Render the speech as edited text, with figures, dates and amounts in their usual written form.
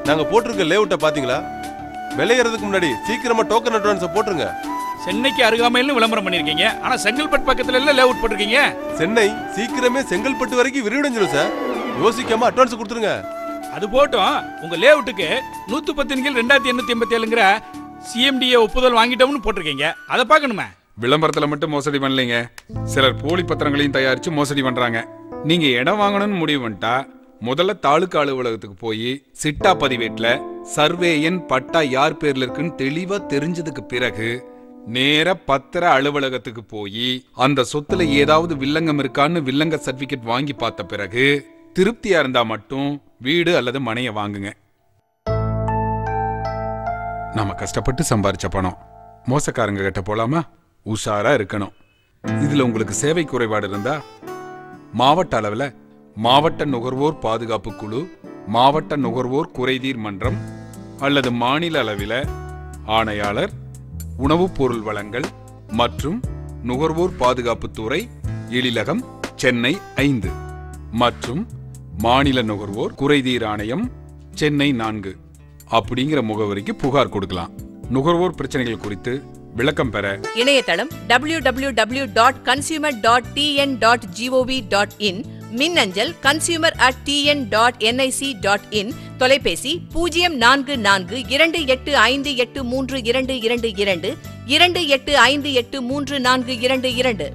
நாங்க போட்டிருக்க லேஅவுட்ட பாத்தீங்களா? விளையறதுக்கு முன்னாடி சீக்கிரமா டோக்கன் அட்வான்ஸ் போட்டுருங்க. சென்னைக்கு அருகாமையில் விளம்பரம் பண்ணிருக்கீங்க, ஆனா செங்கல்பட்டு பக்கத்துல எல்லாம் லேஅவுட் போட்டிருக்கீங்க. சென்னை சீக்கிரமே செங்கல்பட்டு வரைக்கும் விரிவடைஞ்சிடும் சார். யோசிக்காம அட்வான்ஸ் கொடுத்துருங்க. அது போட்டும், உங்க லேஅவுட்டுக்கு 110/2887ங்கிற சிஎம்டிஏ ஒப்புதல் வாங்கிட்டோம்னு போட்டிருக்கீங்க. அதை பார்க்கணுமே. விளம்பரத்துல மட்டும் மோசடி பண்ணலைங்க, சிலர் போலி பத்திரங்களையும் தயாரிச்சு மோசடி பண்றாங்க. நீங்க இடம் வாங்கணும்னு முடிவு பண்ணிட்டா முதல்ல தாலுகா அலுவலகத்துக்கு போய் சிட்டா பதிவேட்ல சர்வே எண் பட்டா யார் பேர்ல இருக்குன்னு தெளிவா தெரிஞ்சதுக்கு பிறகு நேர பத்திர அலுவலகத்துக்கு போய் அந்த சொத்துல ஏதாவது வில்லங்கம் இருக்கான்னு வில்லங்க சர்டிபிகேட் வாங்கி பார்த்த பிறகு திருப்தியா இருந்தா மட்டும் வீடு அல்லது மனையை வாங்குங்க. நாம கஷ்டப்பட்டு சம்பாரிச்ச பணம் மோசக்காரங்க கிட்ட போலாமா? உஷாரா இருக்கணும். இதுல உங்களுக்கு சேவை குறைபாடு இருந்தா மாவட்ட அளவில் மாவட்ட நுகர்வோர் பாதுகாப்பு குழு, மாவட்ட நுகர்வோர் குறைதீர் மன்றம் அல்லது மாநில அளவில் ஆணையாளர், உணவுப் பொருள் வழங்கல் மற்றும் நுகர்வோர் பாதுகாப்புத்துறை, எழிலகம், சென்னை 5 மற்றும் மாநில நுகர்வோர் குறைதீர் ஆணையம், சென்னை 4 அப்படிங்கிற முகவரிக்கு புகார் கொடுக்கலாம். நுகர்வோர் பிரச்சனைகள் குறித்து விளக்கம் பெற இணையதளம் www.consumer.tn.gov.in, மின்னஞ்சல் consumer@tn.nic.in, தொலைபேசி 044285832222 2858834222.